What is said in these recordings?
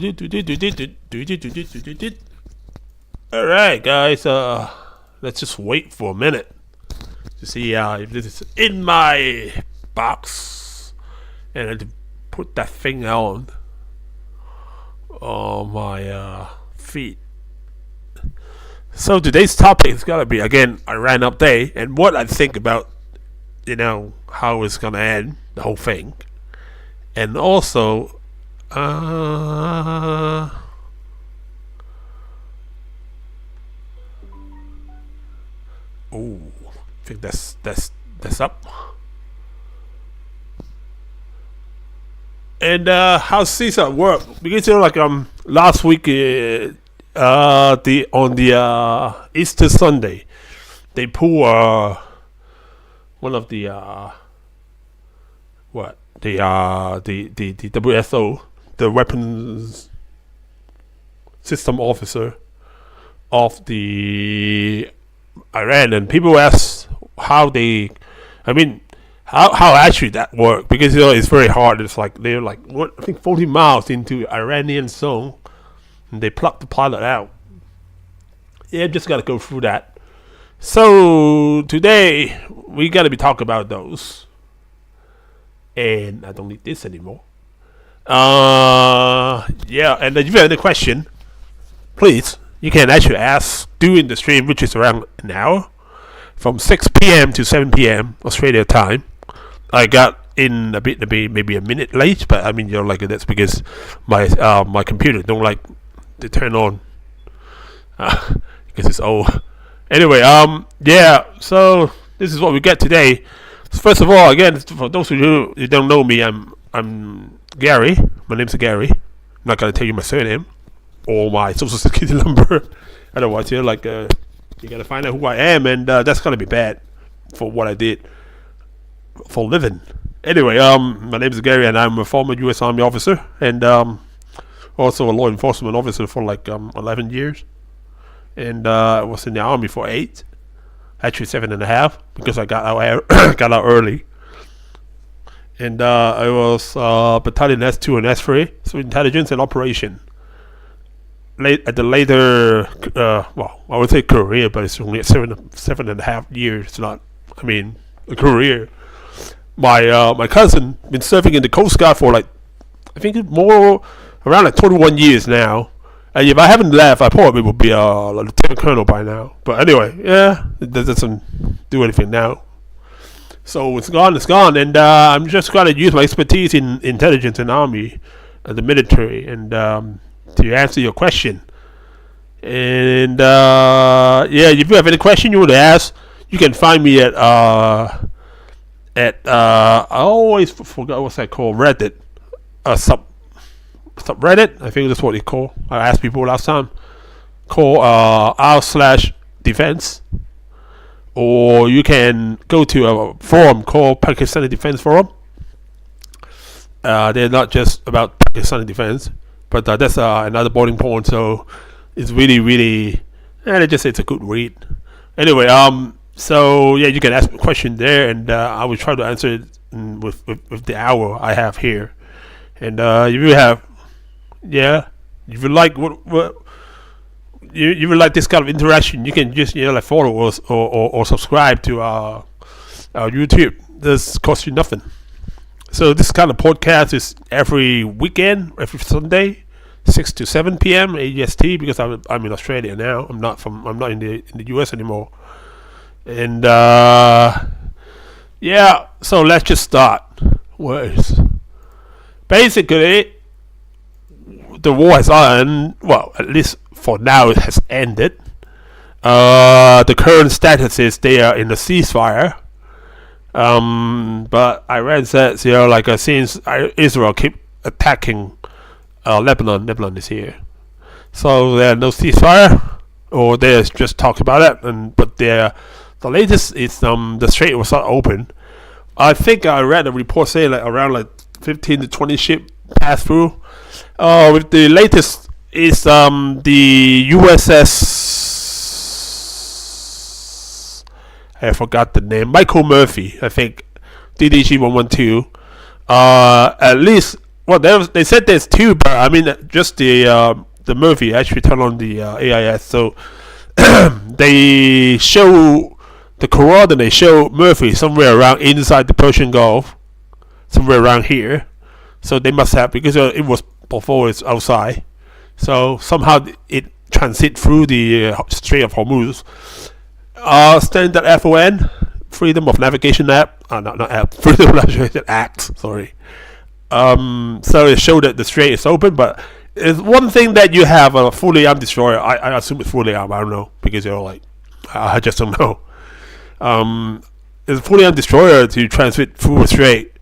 Alright, guys, let's just wait for a minute to see if this is in my box. And I had to put that thing on my feet. So today's topic is gonna be again Iran update and what I think about how it's gonna end the whole thing, and also oh, I think that's up. And how CSAR work, because last week the on the Easter Sunday they pull one of the the WSO, the weapons system officer of the Iran, and people ask how they, how actually that work, because it's very hard. It's like they're like what, I think 40 miles into Iranian zone, and they pluck the pilot out. Yeah, just gotta go through that. So today we gotta be talking about those, and I don't need this anymore. Yeah, and if you have any question, please, you can actually ask during the stream, which is around an hour, from 6 p.m. to 7 p.m. Australia time. I got in a bit, maybe a minute late, but that's because my computer don't like to turn on because it's old. Anyway, yeah. So this is what we get today. First of all, again, for those of you who don't know me, I'm Gary. My name's Gary. I'm not gonna tell you my surname or my social security number. Otherwise, you gotta find out who I am, and that's gonna be bad for what I did for a living. Anyway, my name is Gary, and I'm a former U.S. Army officer, and also a law enforcement officer for 11 years, and I was in the Army for 8, actually 7.5, because I got out early, and I was battalion S2 and S3, so intelligence and operation. At the later, I would say career, but it's only 7.5 years. It's not, a career. My cousin been serving in the Coast Guard for I think more around 21 years now. And if I haven't left, I probably would be a lieutenant colonel by now. But anyway, yeah, it doesn't do anything now. So it's gone, and I'm just gonna use my expertise in intelligence and army, the military, and to answer your question. And yeah, if you have any question you want to ask, you can find me at I always forgot what's that called, Reddit, subreddit, I think that's what they call. I asked people last time, call r/defense, or you can go to a forum called Pakistani Defense Forum. They're not just about Pakistani defense, but that's another boiling point. So it's really, they just say it's a good read. Anyway, so yeah, you can ask a question there, and I will try to answer it with the hour I have here. And if you have, yeah, if you like what you would like this kind of interaction, you can just follow us or subscribe to our YouTube. This costs you nothing. So this kind of podcast is every weekend, every Sunday, 6 to 7 p.m. AEST, because I'm in Australia now. I'm not in the US anymore. And yeah, so let's just start. Words. Basically, the war has at least for now it has ended. The current status is they are in a ceasefire. But Iran says, since Israel keep attacking Lebanon is here, so there are no ceasefire, or there's just talk about it. But the latest is the strait was not open. I think I read a report saying around 15 to 20 ship passed through. With the latest is the USS, I forgot the name, Michael Murphy, I think, DDG 112. At least well, they said there's two, but I mean just the Murphy actually turned on the AIS, so they show the coordinate show Murphy somewhere around inside the Persian Gulf, somewhere around here. So they must have, because it was before it's outside. So somehow it transit through the Strait of Hormuz. Standard FON, Freedom of Navigation App, not app, Freedom of Navigation Act. Sorry. So it showed that the strait is open, but it's one thing that you have a fully armed destroyer. I assume it's fully armed. I don't know, because I just don't know. It's a fully armed destroyer to transit through a strait,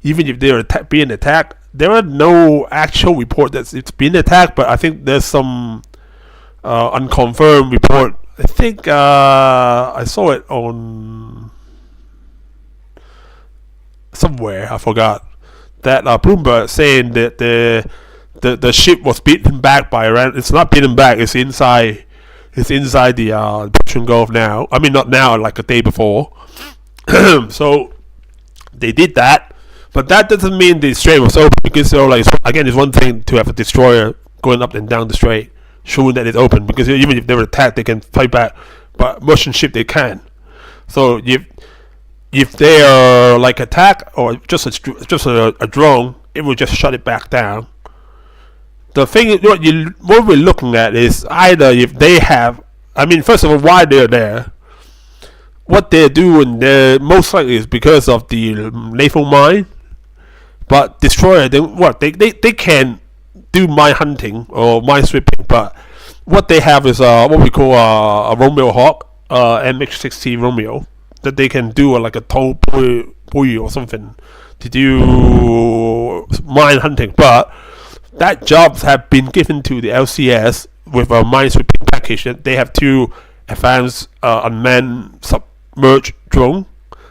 even if they're being attacked. There are no actual report that it's been attacked, but I think there's some unconfirmed report. I think I saw it on somewhere. I forgot that Bloomberg saying that the ship was beaten back by Iran. It's not beaten back. It's inside. It's inside the Persian Gulf now. I mean, not now, like a day before. So they did that, but that doesn't mean the strait was open, because again, it's one thing to have a destroyer going up and down the strait, showing that it's open, because even if they were attacked, they can fight back. But Russian ship, they can. So if they are like attack or just a drone, it will just shut it back down. The thing, what we're looking at is either if they have, I mean, first of all, why they're there. What they're doing there most likely is because of the naval mine. But destroyer, they can do mine hunting or mine sweeping, but what they have is what we call a Romeo Hawk, MH-60 Romeo, that they can do like a tow buoy or something to do mine hunting. But that jobs have been given to the LCS with a mine sweeping package. They have two advanced unmanned submerged drone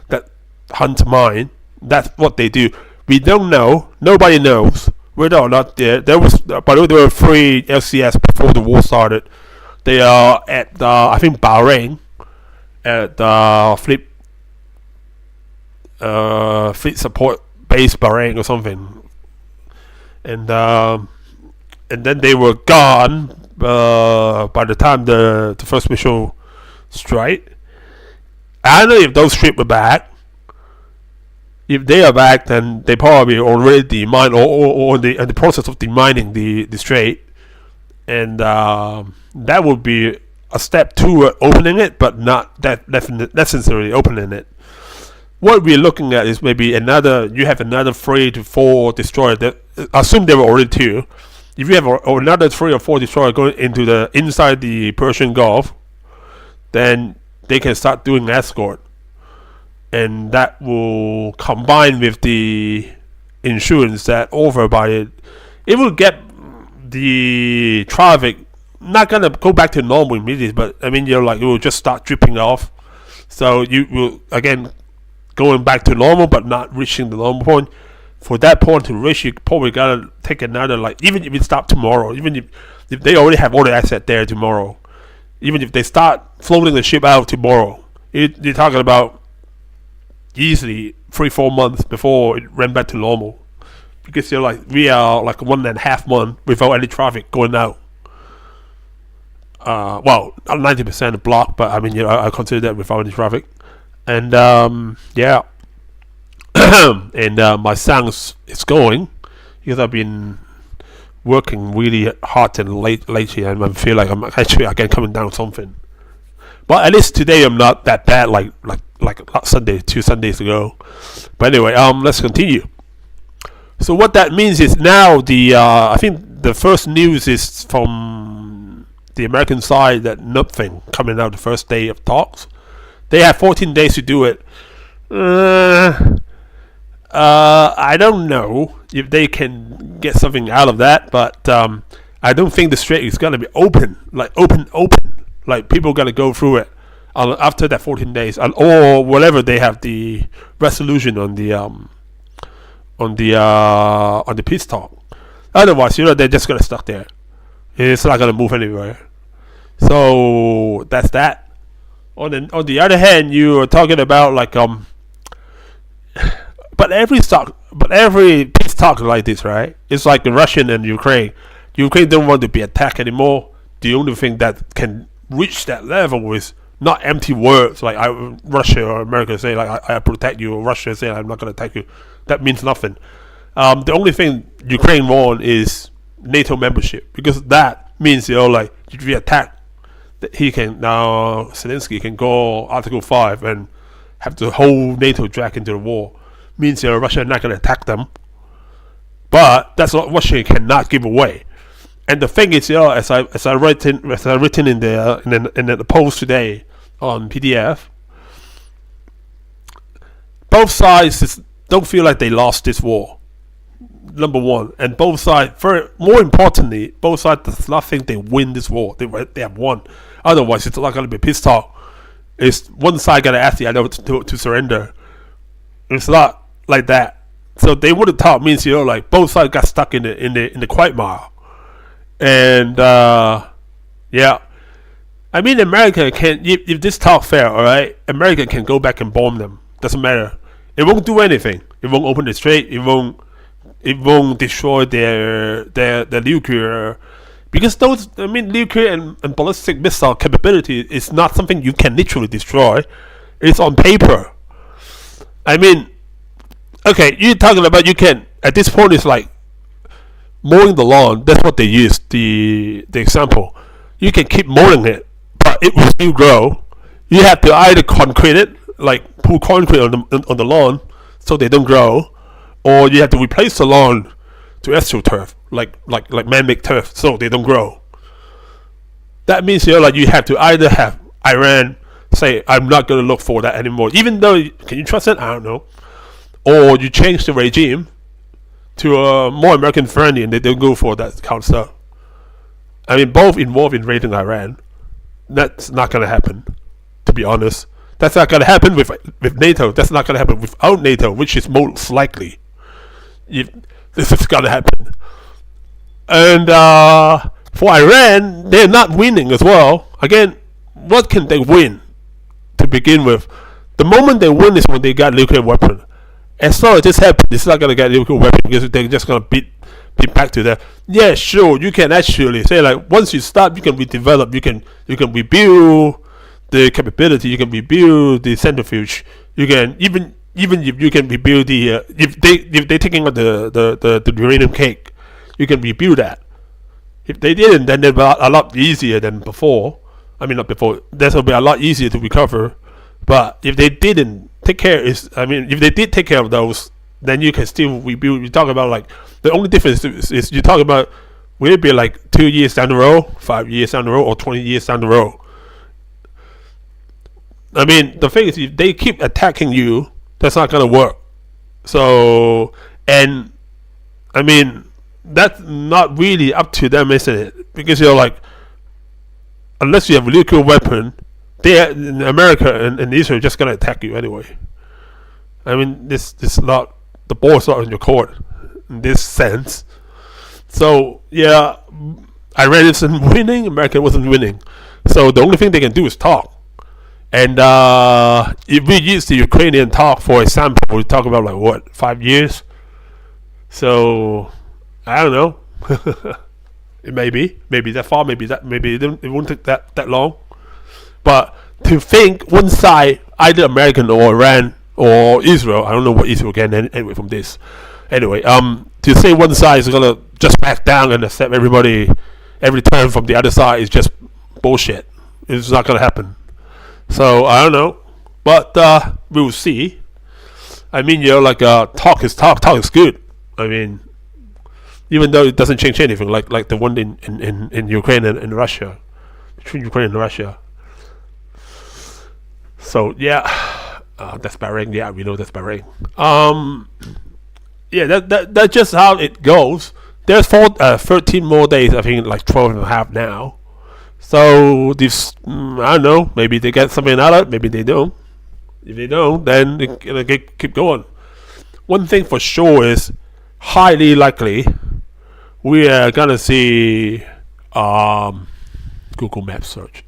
that hunt mine. That's what they do. We don't know. Nobody knows whether or not there was. By the way, there were 3 LCS before the war started. They are at I think Bahrain, at fleet support base Bahrain or something. And then they were gone by the time the first missile strike. I don't know if those ships were back. If they are back, then they probably already demined or in the process of demining the strait, and that would be a step toward opening it, but not that necessarily opening it. What we're looking at is maybe you have another 3 to 4 destroyers. That assume there were already 2. If you have another 3 or 4 destroyers going into inside the Persian Gulf, then they can start doing escort, and that will combine with the insurance that offered by it. It will get the traffic not gonna go back to normal immediately, but I mean, it will just start dripping off. So you will again going back to normal, but not reaching the normal point. For that point to reach, you probably gotta take another, even if it stops tomorrow, even if they already have all the asset there tomorrow, even if they start floating the ship out tomorrow, you're talking about easily 3-4 months before it ran back to normal, because we are 1.5 months without any traffic going out. Well, not 90% blocked, but I mean, I consider that without any traffic. And yeah. And my sound is going because I've been working really hard and lately, and I feel like I'm actually again coming down something. But at least today I'm not that bad like Sunday, 2 Sundays ago. But anyway, let's continue. So what that means is now I think the first news is from the American side that nothing coming out the first day of talks. They have 14 days to do it. I don't know if they can get something out of that, but I don't think the strait is gonna be open. Like people gonna go through it after that 14 days, or whatever they have the resolution on the peace talk. Otherwise, they're just gonna stuck there. It's not gonna move anywhere. So that's that. On the other hand, you are talking about but every peace talk like this, right? It's like the Russian and Ukraine. Ukraine don't want to be attacked anymore. The only thing that can reach that level is not empty words like Russia or America say like I protect you, or Russia say I'm not going to attack you. That means nothing. The only thing Ukraine want is NATO membership, because that means like if you attack, he can now Zelensky can go Article 5 and have the whole NATO drag into the war. Means Russia is not going to attack them, but that's what Russia cannot give away. And the thing is, as I written in the post today on PDF, both sides don't feel like they lost this war. Number one, and both sides, more importantly, both sides does not think they win this war. They have won. Otherwise, it's not going to be pissed off. It's one side going to ask the other to surrender. It's not like that. So they would have talk means like both sides got stuck in the quagmire. And yeah, I mean America can if this talk fair, all right, America can go back and bomb them. Doesn't matter. It won't do anything. It won't open the strait. It won't destroy their nuclear, because those nuclear and ballistic missile capability is not something you can literally destroy. It's on paper. I mean, okay, you're talking about you can at this point it's like mowing the lawn. That's what they use the example. You can keep mowing it, but it will still grow. You have to either concrete it, like pour concrete on the lawn so they don't grow, or you have to replace the lawn to astroturf, like man-made turf, so they don't grow. That means like you have to either have Iran say I'm not going to look for that anymore, even though can you trust it? I don't know. Or you change the regime to a more American friendly, and they don't go for that kind of stuff. I mean, both involved in raiding Iran. That's not going to happen, to be honest. That's not going to happen with NATO. That's not going to happen without NATO, which is most likely. If this is going to happen. And for Iran, they're not winning as well. Again, what can they win to begin with? The moment they win is when they got nuclear weapon. As long as this happens, it's not going to get nuclear weapon, because they're just going to beat back to that. Yeah, sure, you can actually say like once you start, you can redevelop, you can rebuild the capability, you can rebuild the centrifuge, you can even if you can rebuild the if they taking out the uranium cake, you can rebuild that. If they didn't, then they'll be a lot easier than before. I mean, not before. That will be a lot easier to recover. But if they didn't take care, if they did take care of those, then you can still rebuild. You talk about like the only difference is you talk about will it be like 2 years down the road, 5 years down the road, or 20 years down the road. I mean, the thing is, if they keep attacking you, that's not gonna work. So, and I mean, that's not really up to them, isn't it? Because like, unless you have a nuclear weapon, America and Israel are just gonna attack you anyway. I mean, this not the ball's not in your court in this sense. So yeah, Iran isn't winning, America wasn't winning. So the only thing they can do is talk. And if we use the Ukrainian talk for example, we talk about like what 5 years. So I don't know. It maybe that far, maybe it won't take that long. But to think one side, either American or Iran or Israel, I don't know what Israel can anyway from this. Anyway, to say one side is gonna just back down and accept everybody every time from the other side is just bullshit. It's not gonna happen. So I don't know, but we'll see. I mean, like talk is good. I mean, even though it doesn't change anything, like the one in Ukraine and Russia, between Ukraine and Russia. So yeah, that's Bahrain. Yeah, we know that's Bahrain. Yeah, that's just how it goes. There's 13 more days. I think like 12 and a half now. So this, I don't know. Maybe they get something out of it. Maybe they don't. If they don't, then they keep going. One thing for sure is highly likely we are gonna see Google Maps search.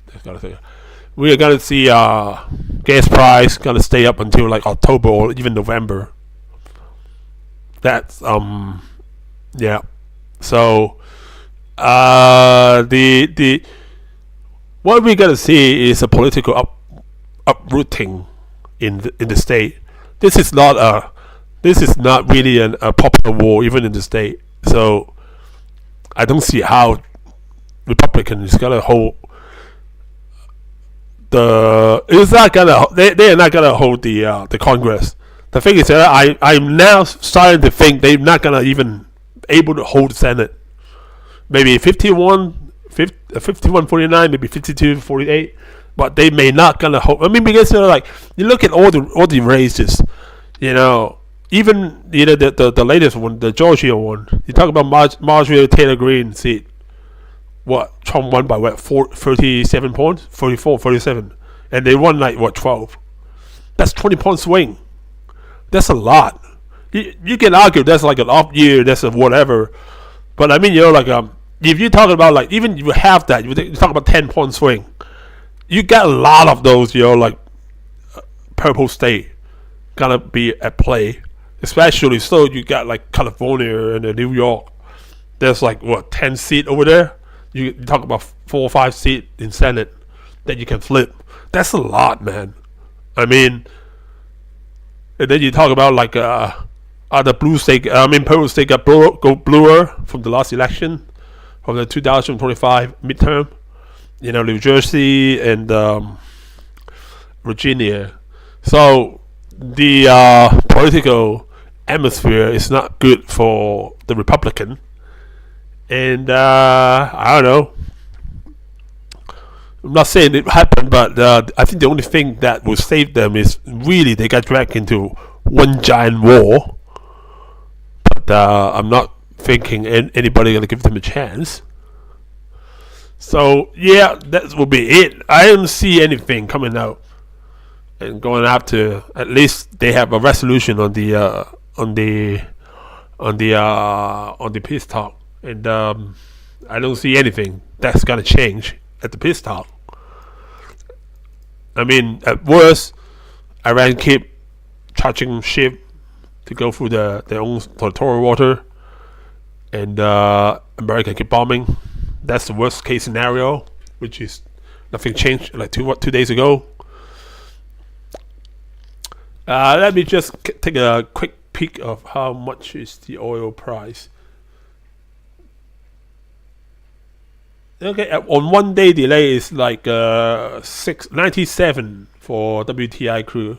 We are gonna see gas price gonna stay up until like October or even November. That's yeah. So the what we're gonna see is a political uprooting in the state. This is not a this is not really a popular war even in the state. So I don't see how Republicans is gonna hold the. It's not gonna. They are not gonna hold the Congress. The thing is that I'm now starting to think they're not gonna even able to hold the Senate. Maybe 51-49, maybe 52-48, but they may not gonna hold. I mean, because like you look at all the races, you know, even the latest one, the Georgia one. You talk about Marjorie Taylor Greene seat. What Trump won by what 37 points, 44, 47, and they won like what 12. That's 20 point swing. That's a lot. You can argue that's like an off year, that's a whatever, but I mean like if you talk about like even you have that you talk about 10 point swing, you got a lot of those like purple state gonna be at play, especially so you got like California and New York. There's like what 10 seat over there. You talk about 4 or 5 seat in Senate that you can flip. That's a lot, man. I mean, and then you talk about like other blue state. I mean, purple state got go bluer from the last election, from the 2025 midterm. New Jersey and Virginia. So the political atmosphere is not good for the Republican. And I don't know. I'm not saying it happened, but I think the only thing that will save them is really they got dragged into one giant war. But I'm not thinking anybody gonna give them a chance. So yeah, that will be it. I don't see anything coming out and going after. At least they have a resolution on the peace talk. And I don't see anything that's gonna change at the peace talk. I mean, at worst, Iran keep charging ship to go through their own territorial water, and America keep bombing. That's the worst case scenario, which is nothing changed like 2 days ago. Let me just take a quick peek of how much is the oil price. Okay, on 1 day delay is like 6.97 for WTI crude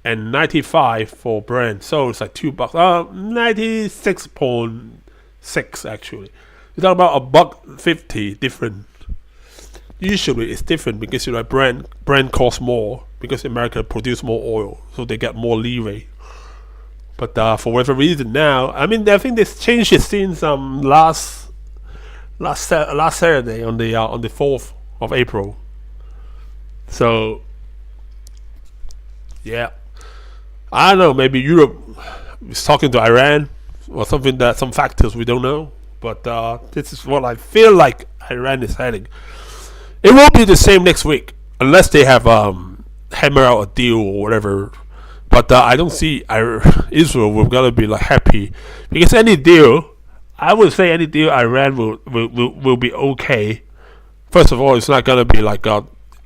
and 95 for Brent. So it's like $2. 96.6 actually. You talk about $1.50 different. Usually it's different because Brent costs more because America produce more oil, so they get more leeway. But for whatever reason now, I mean I think this change is since last Saturday on the 4th of April. So yeah, I don't know. Maybe Europe is talking to Iran or something, that some factors we don't know. But this is what I feel like Iran is heading. It won't be the same next week unless they have hammer out a deal or whatever. But I don't see Israel will gonna be like happy because any deal. I would say any deal Iran will be okay. First of all, it's not gonna be like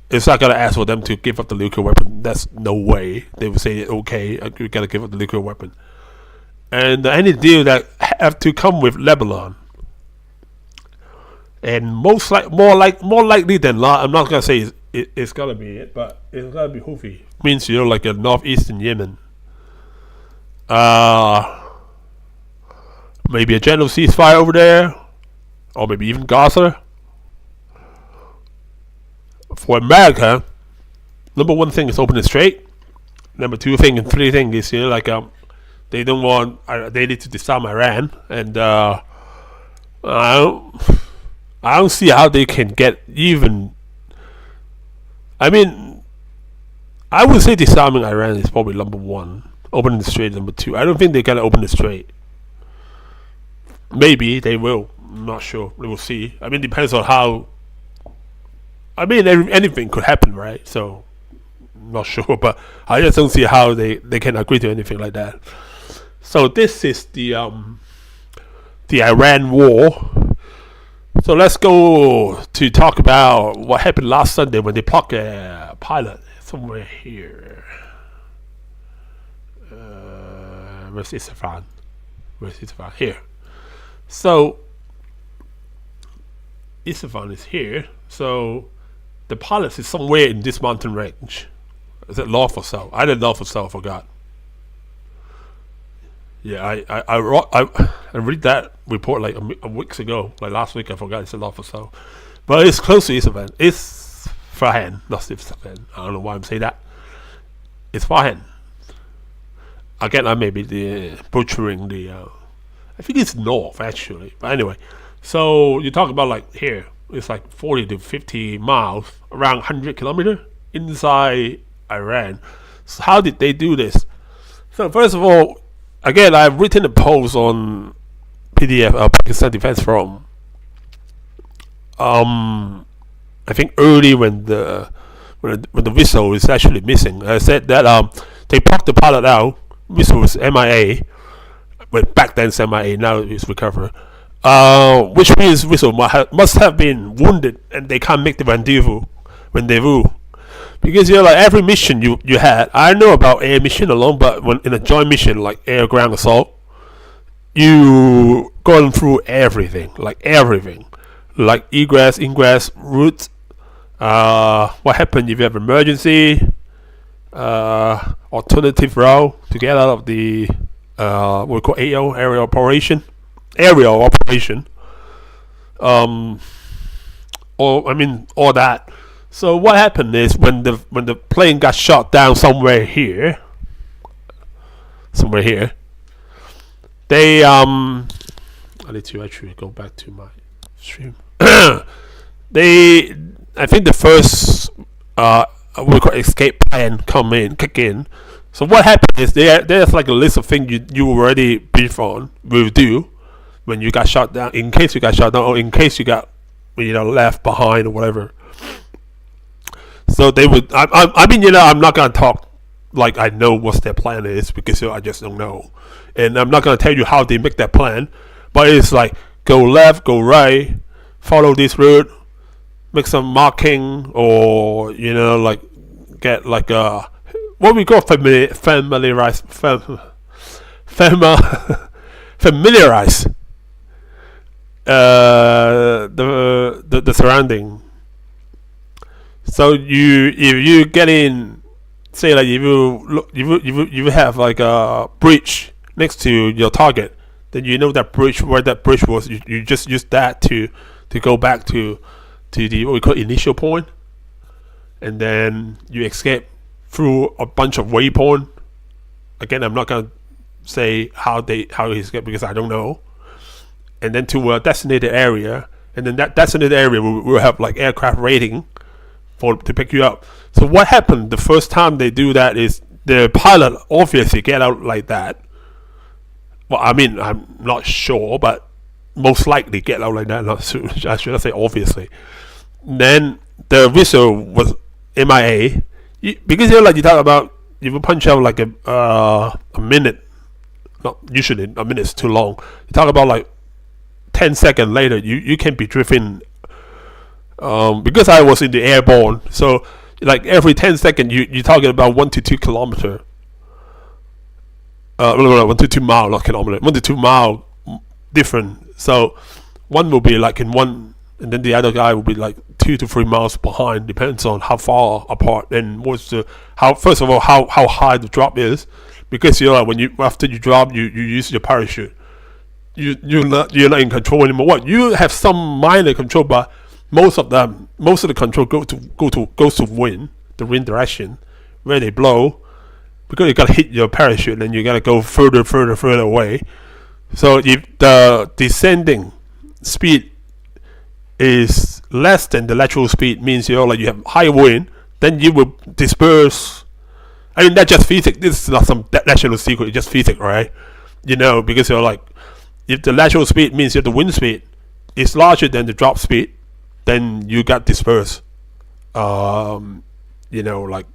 it's not gonna ask for them to give up the nuclear weapon. That's no way. They will say okay, we gotta give up the nuclear weapon. And any deal that have to come with Lebanon, and more likely than not, I'm not gonna say it's gonna be it, but it's gonna be Houthi. Means like a northeastern Yemen. Maybe a general ceasefire over there, or maybe even Gaza. For America, number one thing is open and straight. Number two thing and three thing is they don't want they need to disarm Iran, and I don't see how they can get even. I mean, I would say disarming Iran is probably number one. Opening the strait number two. I don't think they can open the strait. Maybe they will. I'm not sure. We will see. I mean, depends on how. I mean, anything could happen, right? So, I'm not sure, but I just don't see how they can agree to anything like that. So this is the Iran war. So let's go to talk about what happened last Sunday when they plucked a pilot somewhere here. Where's Isfahan? Here. So Isfahan is here. So the pilot is somewhere in this mountain range. Is it north or south? I did north or south. Forgot. Yeah, I read that report like a weeks ago, like last week. I forgot it's a north or south, but it's close to Isfahan. It's Fahan, not Isfahan. I don't know why I'm saying that. It's Fahan. Again, I may be butchering the. I think it's north actually, but anyway. So you talk about like here, it's like 40 to 50 miles, around 100 kilometers inside Iran. So how did they do this? So first of all, again, I've written a post on PDF, Pakistan Defense Forum. I think early when the whistle is actually missing, I said that they popped the pilot out. Whistle was MIA. Well, back then it's MIA. Now it's recovered. Which means whistle must have been wounded, and they can't make the rendezvous. Because like every mission you had, I know about air mission alone, but when in a joint mission like air ground assault, you going through everything, like egress, ingress, routes. What happened if you have emergency? Alternative route to get out of the what we call AO, aerial operation. All that. So what happened is when the plane got shot down somewhere here, they I need to actually go back to my stream. I think the first we call escape plan kick in. So what happened is there's like a list of things you already briefed on will do when you got shot down, in case you got shot down or in case you got left behind or whatever. So they would. I'm not gonna talk like I know what their plan is because I just don't know, and I'm not gonna tell you how they make that plan. But it's like go left, go right, follow this route, make some marking, or like get like what we call familiarize the surrounding. So if you get in, say like if you have like a bridge next to your target, then you know that bridge where that bridge was. You just use that to go back to the what we call initial point, and then you escape through a bunch of waypoint. Again, I'm not gonna say how he escaped because I don't know. And then to a designated area, and then that designated area will have like aircraft rating to pick you up. So what happened the first time they do that is the pilot obviously get out like that. Well, I'm not sure, but most likely get out like that. I should say obviously. Then the whistle was MIA because you talk about if you punch out like a minute. Not usually a minute is too long. You talk about like 10 seconds later, you can be driven. Because I was in the airborne, so like every 10 seconds you're talking about 1 to 2 kilometer. No, 1 to 2 mile, not kilometer. 1 to 2 mile different. So one will be like in one, and then the other guy will be like 2 to 3 miles behind. Depends on how far apart and first of all how high the drop is, because after you drop you use your parachute. You're not in control anymore. What you have some minor control, but most of the control goes to wind, the wind direction where they blow, because you gotta hit your parachute and then you gotta go further away. So if the descending speed is less than the lateral speed, means you have high wind, then you will disperse. That's just physics. This is not some national secret. It's just physics, right? Because if the lateral speed means if the wind speed is larger than the drop speed, then you got dispersed. You got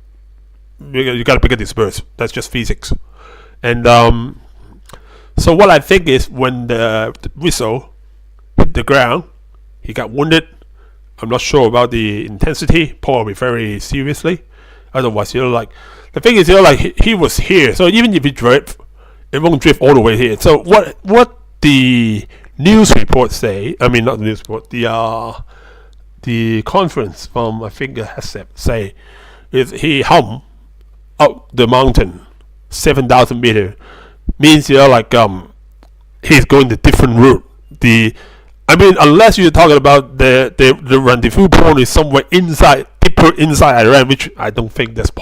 a bigger disperse. That's just physics. And So what I think is when the whistle hit the ground, he got wounded. I'm not sure about the intensity, probably very seriously. Otherwise, like the thing is, like he was here, so even if he drift, it won't drift all the way here. So what the news reports say, I mean not the news report, the conference from I think HACCP say is he hum up the mountain 7,000 meter, means like he's going the different route. I mean, unless you're talking about the rendezvous point is somewhere inside, deeper inside Iran, which I don't think that's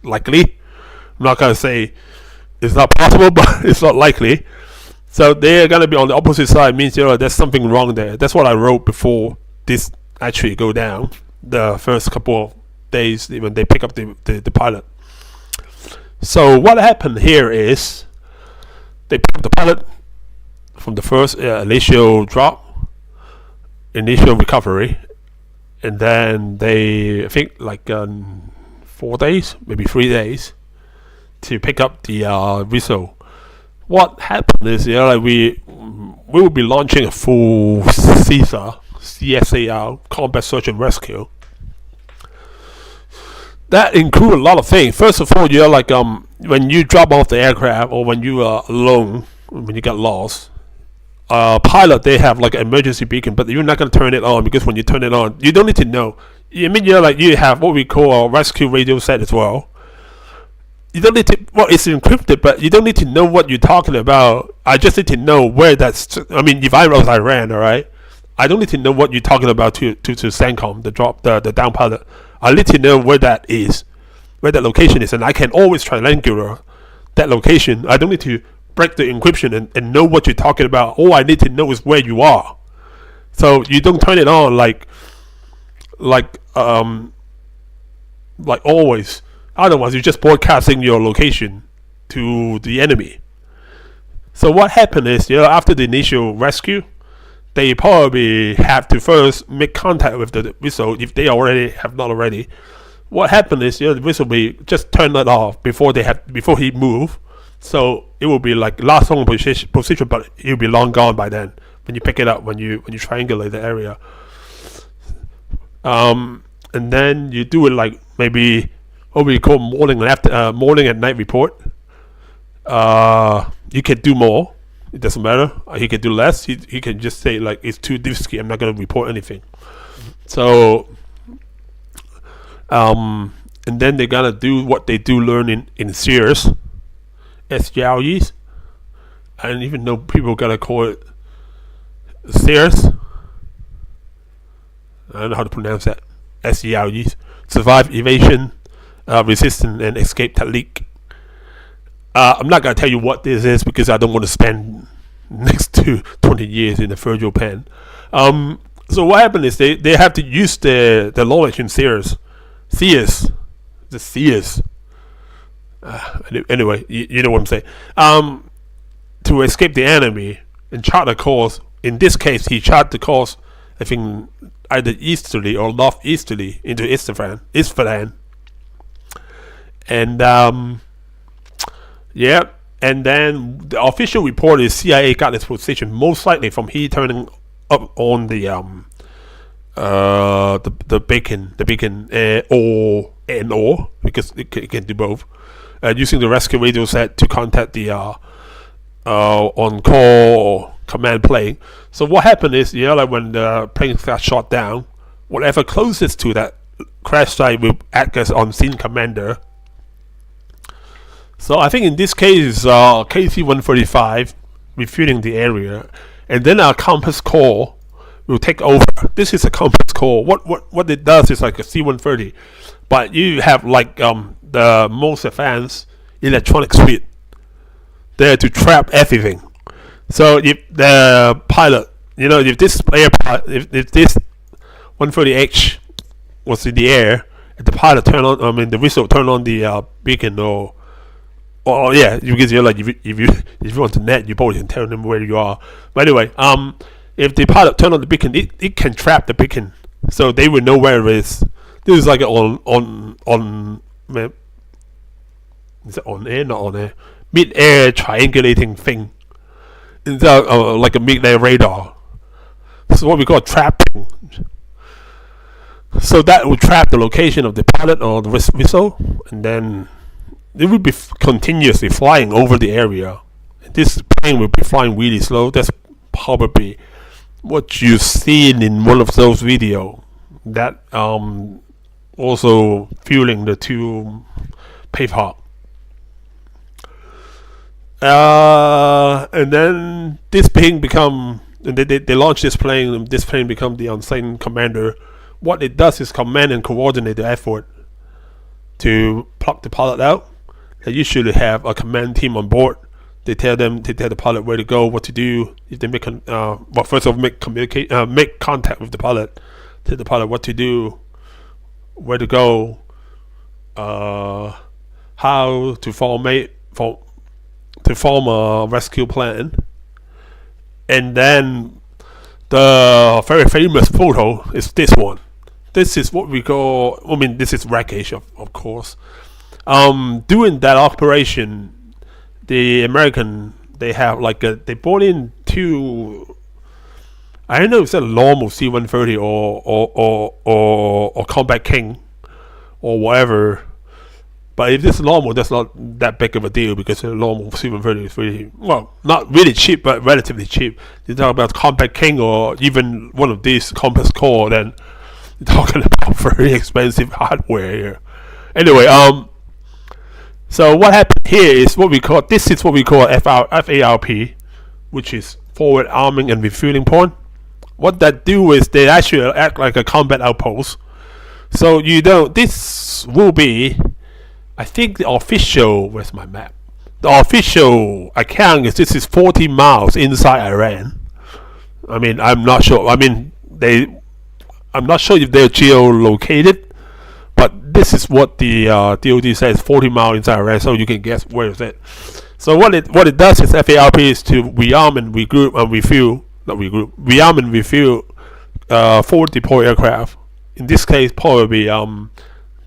likely. I'm not gonna say it's not possible, but it's not likely. So they're gonna be on the opposite side, means there's something wrong there. That's what I wrote before this actually go down. The first couple of days when they pick up the pilot. So what happened here is they pick up the pilot from the first initial drop, initial recovery, and then they, I think, like 4 days, maybe 3 days, to pick up the whistle. What happened is, like we will be launching a full CSAR, combat search and rescue. That includes a lot of things. First of all, like when you drop off the aircraft or when you are alone, when you get lost, pilot, they have like an emergency beacon, but you're not going to turn it on, because when you turn it on, you don't need to know. I mean, like you have what we call a rescue radio set as well. You don't need to, well, it's encrypted, but you don't need to know what you're talking about. I just need to know where that's, I mean, if I was Iran, all right, I don't need to know what you're talking about to CENTCOM, the down pilot. I need to know where that is, where that location is, and I can always triangular that location. I don't need to break the encryption and know what you're talking about. All I need to know is where you are. So you don't turn it on like always. Otherwise, you're just broadcasting your location to the enemy. So what happened is, after the initial rescue, they probably have to first make contact with the whistle if they already have not already. What happened is, the whistle will just turn it off before he move. So it will be like last on position, but it will be long gone by then when you pick it up, when you triangulate the area. And then you do it like maybe what we call morning and night report. You can do more. It doesn't matter. He can do less. He can just say like it's too risky. I'm not going to report anything. So, and then they're gonna do what they do learn in CSARs, SGLEs. I don't even know people gonna call it CSARs. I don't know how to pronounce that. SGLEs, survive, evasion, resistance, and escape technique. I'm not gonna tell you what this is because I don't want to spend next to 20 years in the Virgil pen. So what happened is they have to use the knowledge in CSARs, the CS. Anyway, you know what I'm saying. To escape the enemy and chart a course. In this case, he charted the course, I think, either easterly or northeasterly into Isfahan. And yeah, and then the official report is CIA got its position most likely from he turning up on the beacon or because it can do both, using the rescue radio set to contact the on call or command plane. So what happened is, like when the plane got shot down, whatever closest to that crash site will act as on scene commander. So I think in this case, KC-135 refueling the area, and then our compass core will take over. This is a compass core. What it does is like a C-130, but you have like the most advanced electronic suite there to trap everything. So if the pilot, if this player, if this 130H was in the air, if the pilot the whistle turn on the beacon or yeah, because you're like if you want to net, you probably can tell them where you are. But anyway, if the pilot turn on the beacon, it can trap the beacon, so they will know where it is. This is like on is it on air, not on air, mid-air triangulating thing. instead of like a midnight radar. This is what we call trapping. So that will trap the location of the pilot or the whistle, and then it will be continuously flying over the area. This plane will be flying really slow. That's probably what you've seen in one of those videos. That also fueling the two pavehawk. And then this plane become, they launch this plane, and this plane become the unseen commander. What it does is command and coordinate the effort to pluck the pilot out. They usually have a command team on board. They tell the pilot where to go, what to do. If they make first of all make contact with the pilot. Tell the pilot what to do, where to go, how to form a rescue plan. And then the very famous photo is this one. This is what we call, this is wreckage, of course. Doing that operation, the American, they have they brought in two, I don't know if it's a normal C-130 or Combat King or whatever. But if it's normal, that's not that big of a deal, because a normal C-130 is really, not really cheap, but relatively cheap. You talk about Combat King or even one of these Compass Core, then you're talking about very expensive hardware here. Anyway, so what happened here is what we call FARP, which is Forward Arming and Refueling Point. What that do is they actually act like a combat outpost. So this will be, I think the official, where's my map? The official account is this is 40 miles inside Iran. I'm not sure. I'm not sure if they're geolocated, but this is what the DoD says, 40 miles inside Iran. So you can guess where is it. So what it does is FARP is to rearm and regroup and refuel, rearm and refuel forward deploy aircraft. In this case, probably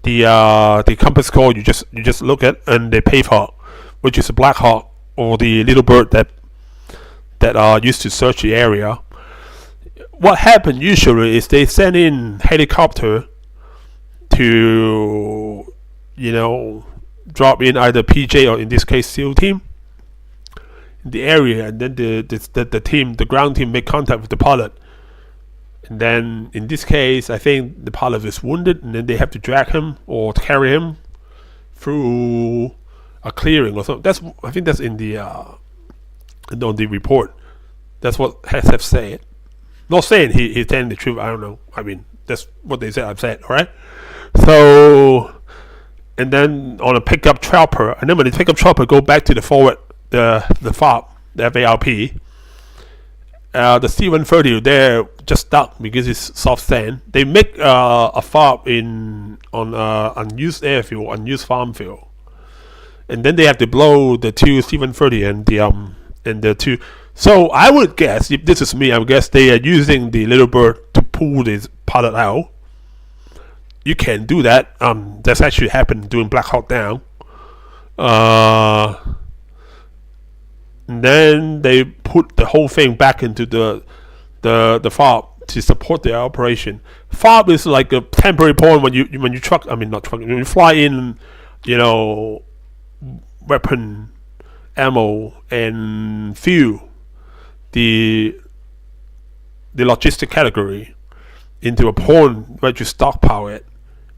the Compass Core you just look at, and the Pavehawk, which is a Black Hawk or the little bird that are used to search the area. What happened usually is they send in helicopter to drop in either PJ or in this case SEAL team in the area, and then the ground team make contact with the pilot. And then in this case, I think the pilot is wounded, and then they have to drag him or carry him through a clearing or something. I think that's in the on the report. That's what SF said. Not saying he's telling the truth. I don't know. That's what they said. I'm saying, all right. So, and then on a pickup chopper, and then when the pickup chopper go back to the forward, the FARP, the FARP. The C-130 they're just stuck because it's soft sand. They make a FARP on unused airfield, unused farm field, and then they have to blow the two C-130 and the two. So I would guess, if this is me, I would guess they are using the little bird to pull this pilot out. You can do that. That's actually happened during Black Hawk Down. And then they put the whole thing back into the FARP to support the operation. FARP is like a temporary point when you when you fly in, weapon, ammo, and fuel, the logistic category into a point where you stockpile it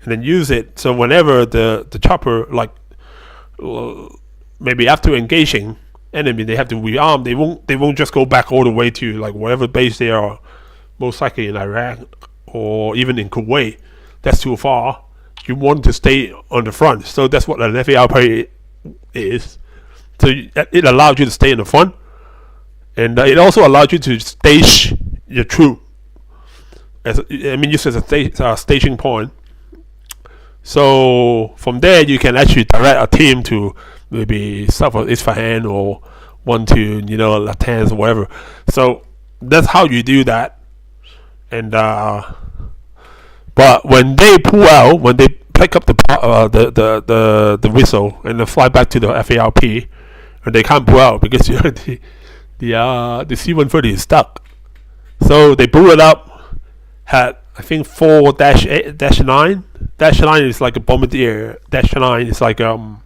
and then use it. So whenever the chopper, maybe after engaging enemy, they have to rearm. They won't just go back all the way to whatever base they are, most likely in Iraq or even in Kuwait. That's too far. You want to stay on the front. So that's what an FARP is. So it allows you to stay in the front, and it also allows you to stage your troop used as a staging point. So from there you can actually direct a team to maybe south of Isfahan or one to Natanz or whatever. So that's how you do that. And but when they pull out, when they pick up the whistle and then fly back to the FARP, and they can't pull out because the C-130 is stuck. So they blew it up. Had I think 4 dash 8 dash 9. Dash 9 is like a bombardier. Dash 9 is like a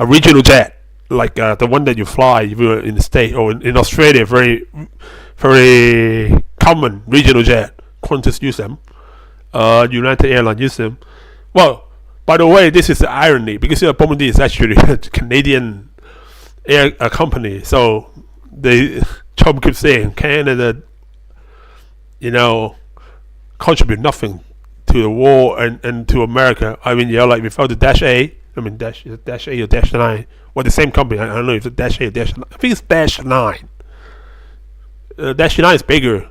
regional jet, like the one that you fly if you're in the state or in Australia. Very very common regional jet. Qantas use them. United Airlines use them. Well, by the way, this is the irony because Bombardier is actually a Canadian air company. So Trump keeps saying Canada, contribute nothing to the war and to America. I mean, like without the Dash 8, I mean Dash 8 or Dash 9, well, the same company. I don't know if it's Dash 8 or Dash 9. I think it's Dash 9. Dash 9 is bigger.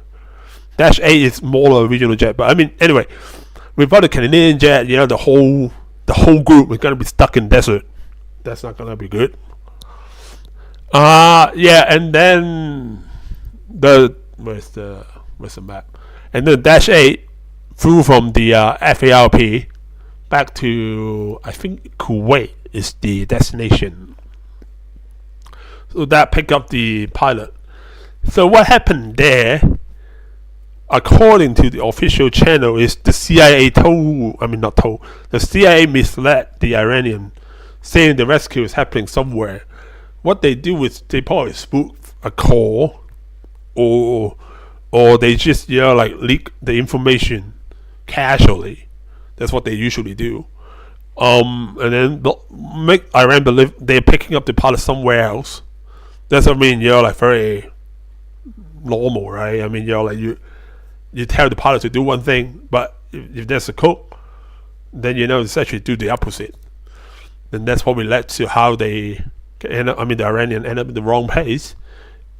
Dash 8 is smaller regional jet. But I mean, anyway, without the Canadian jet, the whole group is gonna be stuck in desert. That's not gonna be good. And then where's the map? And then Dash 8 flew from the FARP back to, I think, Kuwait is the destination. So that picked up the pilot. So what happened there, according to the official channel, is the CIA the CIA misled the Iranian, saying the rescue is happening somewhere. What they do is they probably spoof a call, or they just leak the information casually. That's what they usually do. And then make Iran believe they're picking up the pilot somewhere else. That's very normal, right? I mean, you tell the pilot to do one thing, but if there's a code, then it's actually do the opposite. And that's probably led to how they the Iranian end up in the wrong place.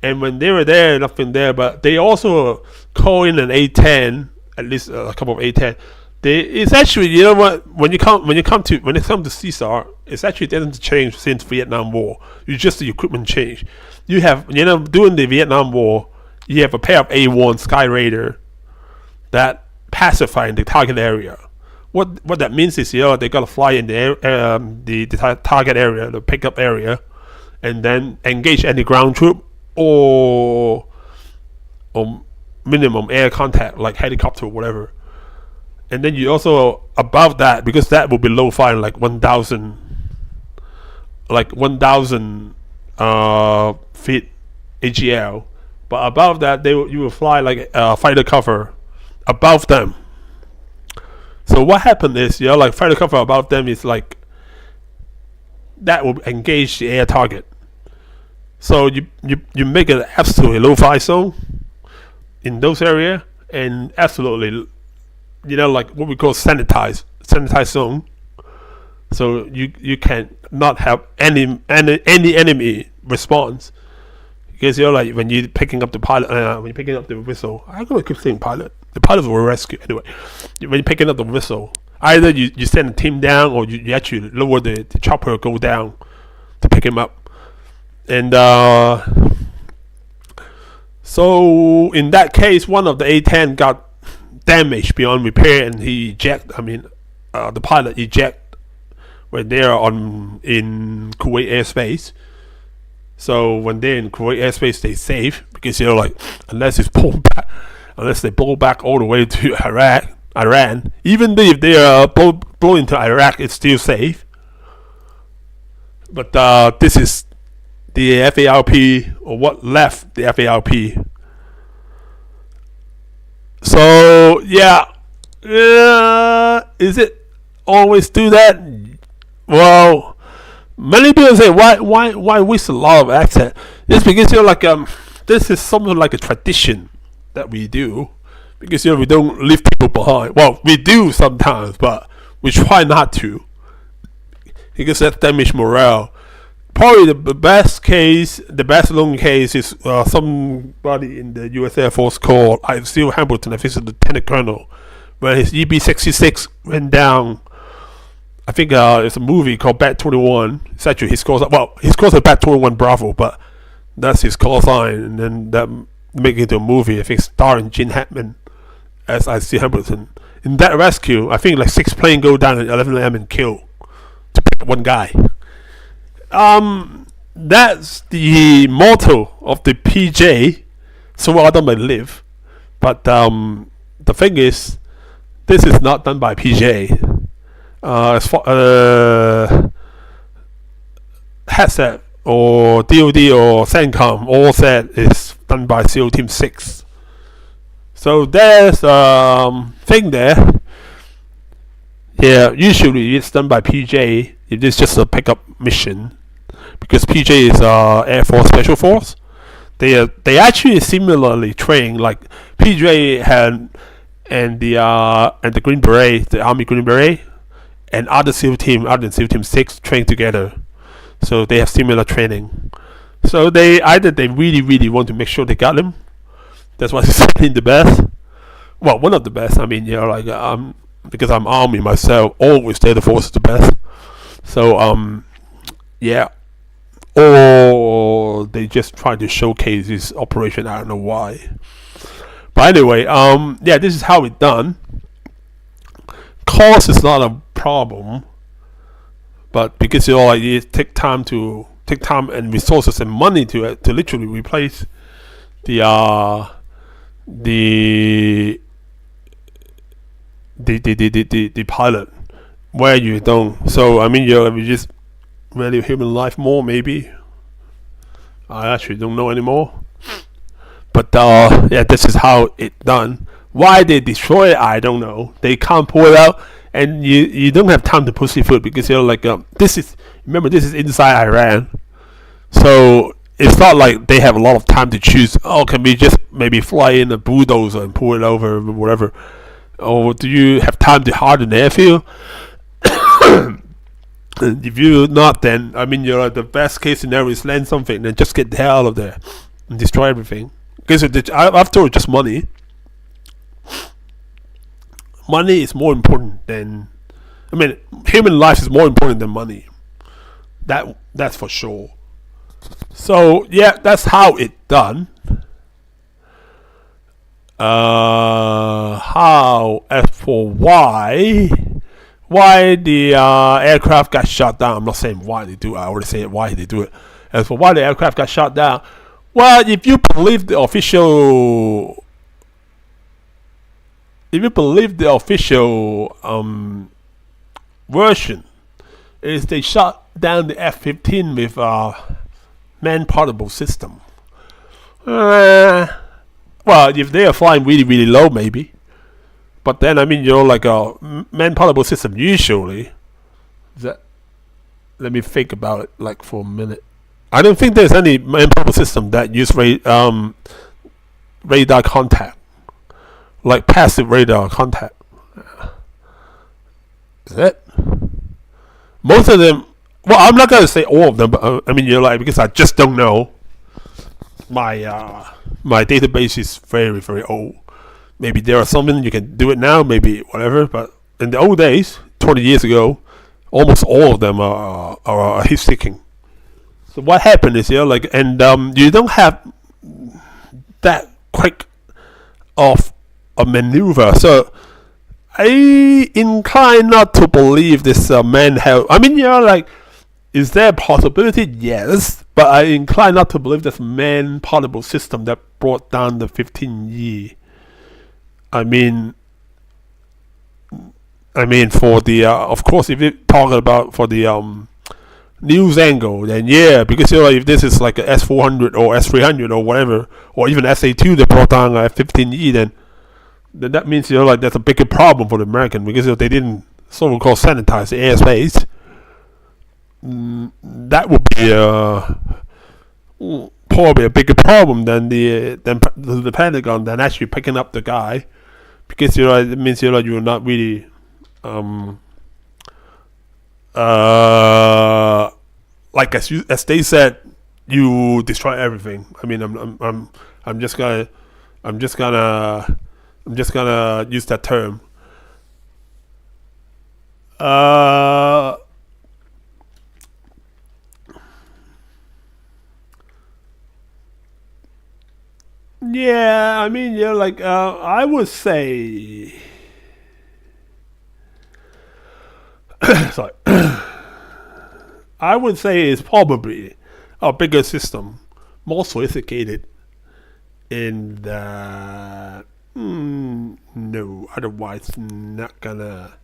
And when they were there, nothing there, but they also call in an A-10, at least a couple of A-10. It's actually, when it comes to CSAR, it's actually doesn't change since Vietnam War. You just the equipment change. You have, during the Vietnam War, you have a pair of A1 Sky Raider that pacify in the target area. What that means is, they gotta fly in the target area, the pickup area, and then engage any ground troop or minimum air contact like helicopter or whatever. And then you also above that, because that will be low fire, like 1,000 feet AGL. But above that, you will fly like fighter cover above them. So what happened is, fighter cover above them is like that will engage the air target. So you make an absolutely low fire zone in those areas, and absolutely, like what we call sanitized zone. So you can not have any enemy response, because when you're picking up the pilot, when you're picking up the whistle, I'm gonna keep saying pilot. The pilots were rescued anyway. When you're picking up the whistle, either you send a team down, or you actually lower the chopper, go down to pick him up. And so in that case, one of the A-10 got damaged beyond repair, and he ejected. The pilot ejected when they're in Kuwait airspace. So when they're in Kuwait airspace, they safe, because unless they blow back all the way to Iran, even if they are blow into Iraq, it's still safe. But this is the FARP, or what left the FARP. So is it always do that? Well, many people say why waste a lot of access? It's because this is something like a tradition that we do, because we don't leave people behind. Well, we do sometimes, but we try not to, because that damage morale. Probably the best known case is somebody in the U.S. Air Force called Steve Hamilton. I think it's a lieutenant colonel, when his EB-66 went down. I think it's a movie called Bat 21. It's actually his call sign Bat 21 Bravo, but that's his call sign, and then that make it into a movie. I think starring Gene Hackman as Steve Hamilton. In that rescue, I think 6 planes go down at 11 a.m. and kill to pick up one guy. that's the motto of the PJ. So other may live, but the thing is, this is not done by PJ. As far headset or DoD or CENTCOM, all said is done by SEAL Team 6. So there's thing there. Yeah, usually it's done by PJ if it's just a pickup mission, because PJ is Air Force Special Force. They actually similarly train like PJ had and the Green Beret, the Army Green Beret, and other SEAL team other than SEAL Team 6 train together. So they have similar training. So they really want to make sure they got them. That's why they're saying the best. Well, one of the best. I mean, because I'm Army myself, always say the Force is the best. So yeah. Or they just try to showcase this operation. I don't know why. But anyway, yeah, this is how it's done. Cost is not a problem, but because it take time and resources and money to literally replace the pilot, where you don't. So I mean, you just value human life more, maybe. I actually don't know anymore. But yeah, this is how it done. Why they destroy it, I don't know. They can't pull it out, and you don't have time to pussyfoot because this is inside Iran, so it's not like they have a lot of time to choose. Oh, can we just maybe fly in a bulldozer and pull it over, or whatever? Or do you have time to harden the airfield? If you not, then I mean, the best case scenario is land something and just get the hell out of there and destroy everything. Because after all, just money. Money is more important than, I mean, human life is more important than money. That's for sure. So yeah, that's how it done. How as for why the aircraft got shot down, I'm not saying why they do it. I already said why they do it. As for why the aircraft got shot down, well, if you believe the official version, is they shot down the F-15 with man-portable system. Well, if they are flying really low, maybe. But then I mean, like a man-portable system usually. Let me think about it like for a minute. I don't think there's any man-portable system that use radar contact, like passive radar contact. Is it? Most of them. Well, I'm not gonna say all of them, but I mean, because I just don't know. My database is very old. Maybe there are something you can do it now, maybe whatever. But in the old days, 20 years ago, almost all of them are heat seeking. So what happened is, and you don't have that quick of a maneuver. So I incline not to believe this man held. I mean, is there a possibility? Yes, but I incline not to believe this man-portable system that brought down the 15E. I mean, for the of course, if you're talking about for the news angle, then yeah, because if this is like a S400 or S300 or whatever, or even SA2 that brought down a 15E, then that means that's a bigger problem for the American, because they didn't so-called sanitize the airspace. That would be probably a bigger problem than the Pentagon than actually picking up the guy, because it means you're not really like as they said, you destroy everything. I mean, I'm just gonna use that term. Yeah, I mean, I would say, sorry, I would say it's probably a bigger system, more sophisticated, and no, otherwise I'm not gonna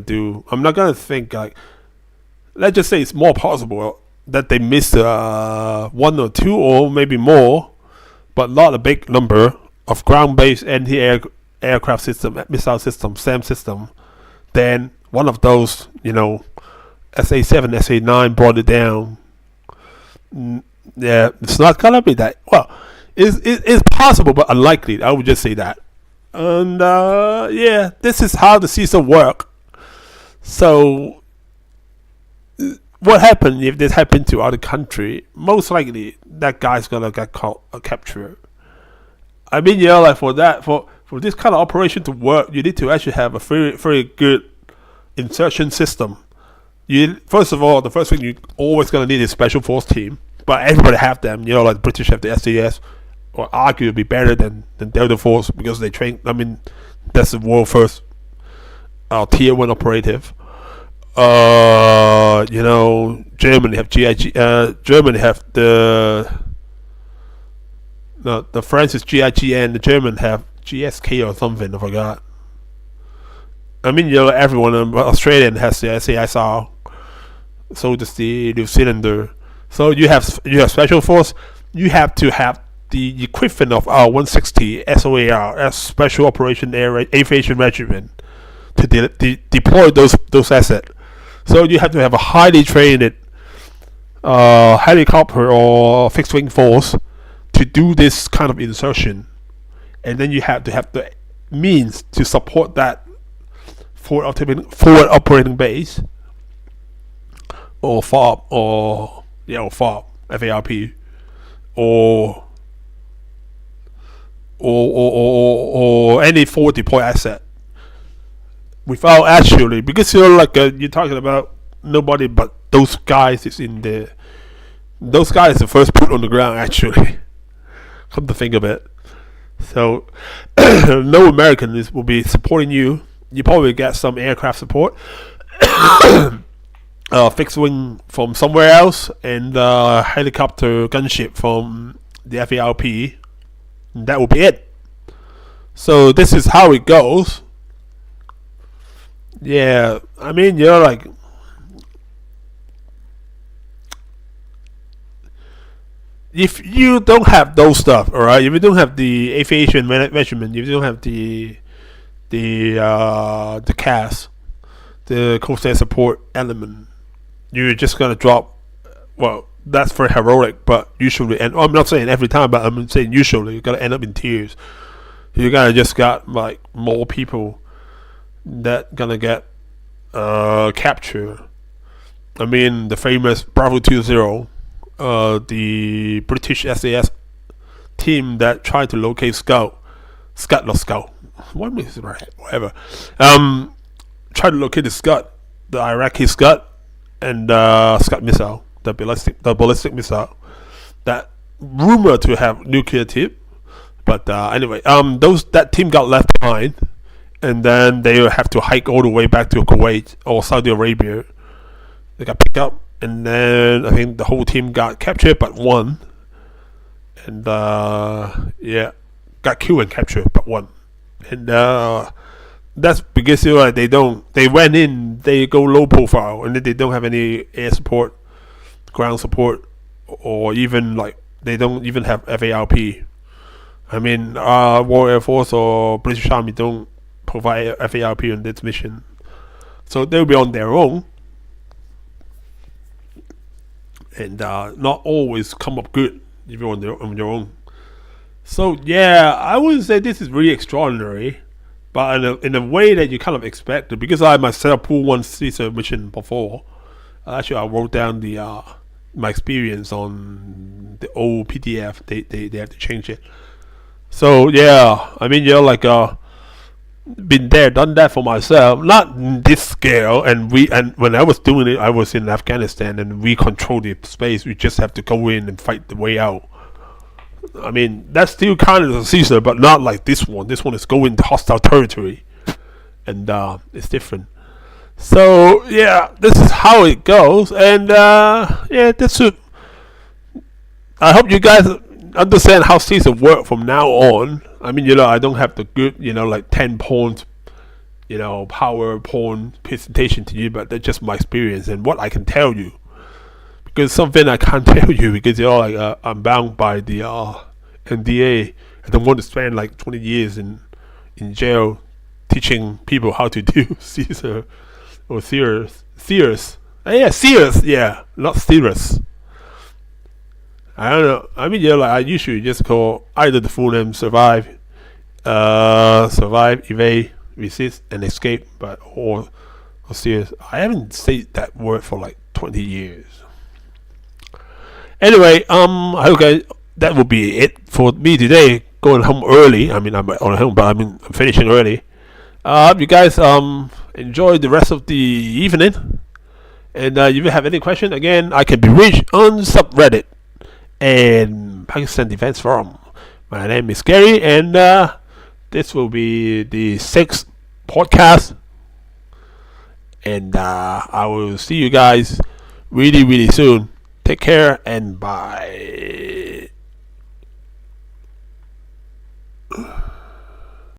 do. I'm not gonna think like. Let's just say it's more possible that they missed one or two or maybe more, but not a big number of ground-based anti-aircraft system, missile system, SAM system. Then one of those, SA-7, SA-9 brought it down. Yeah, it's not gonna be that. Well, it's possible, but unlikely. I would just say that. And yeah, this is how the CSAR work. So, what happened if this happened to other country? Most likely, that guy's gonna get caught or captured. I mean, like for this kind of operation to work, you need to actually have a very, very good insertion system. First of all, the first thing you always gonna need is special force team, but everybody have them. Like the British have the SAS, or arguably better than Delta Force because they train. I mean, that's the world first tier 1 operative. Germany have GIG. Germany have the French is GIGN. The German have GSK or something. I forgot. I mean, everyone in Australian has the CSAR. So does the New Zealander. So you have special force. You have to have the equivalent of our 160 SOAR, as Special Operation Aviation Regiment, to deploy those assets. So you have to have a highly trained helicopter or fixed wing force to do this kind of insertion, and then you have to have the means to support that forward operating base or FOB or FARP or any forward deploy asset. Without actually, because you're talking about nobody but those guys is in the. Those guys the first put on the ground actually. Come to think of it, so no American will be supporting you. You probably get some aircraft support, fixed wing from somewhere else, and helicopter gunship from the FARP. And that will be it. So this is how it goes. Yeah, I mean, if you don't have those stuff, all right. If you don't have the aviation measurement, if you don't have the CAS, the coastal support element, you're just gonna drop. Well, that's very heroic, but usually, and I'm not saying every time, but I'm saying usually, you're gonna end up in tears. You're gonna just got more people that gonna get captured. I mean, the famous Bravo 20, the British SAS team that tried to locate Scout, what is it, right? Whatever. Tried to locate the Iraqi Scud, and Scud missile, the ballistic missile, that rumored to have nuclear tip, but anyway, that team got left behind. And then they have to hike all the way back to Kuwait or Saudi Arabia. They got picked up, and then I think the whole team got captured but one. And got killed and captured but one. And that's because they went in, they go low profile, and then they don't have any air support, ground support, or even they don't even have FARP. I mean, Royal Air Force or British Army don't provide FARP on this mission, so they'll be on their own, and not always come up good if you're on your own. So yeah, I would say this is really extraordinary, but in a way that you kind of expect it, because I myself pulled one CSAR mission before. Actually, I wrote down the my experience on the old PDF. They have to change it. So yeah, I mean, been there, done that for myself. Not in this scale, and when I was doing it, I was in Afghanistan, and we control the space. We just have to go in and fight the way out. I mean, that's still kind of a CSAR, but not like this one. This one is going to hostile territory, and it's different. So yeah, this is how it goes, and yeah, this should. I hope you guys understand how season work from now on. I mean, I don't have the good, like 10 point, PowerPoint presentation to you, but that's just my experience and what I can tell you. Because something I can't tell you because I'm bound by the NDA. I don't want to spend like 20 years in jail teaching people how to do CSAR or Sears. Yeah, Sears. Yeah, not Sears. I don't know. I mean, like I usually just call either the full name survive, evade, resist, and escape, but or Sears. I haven't said that word for like 20 years. Anyway, I hope guys, that will be it for me today. Going home early. I mean, I'm on home, but I'm finishing early. Hope you guys enjoy the rest of the evening. And if you have any question, again, I can be reached on subreddit and Pakistan Defense Forum. My name is Gary, and this will be the 6th podcast. And I will see you guys really, really soon. Take care and bye.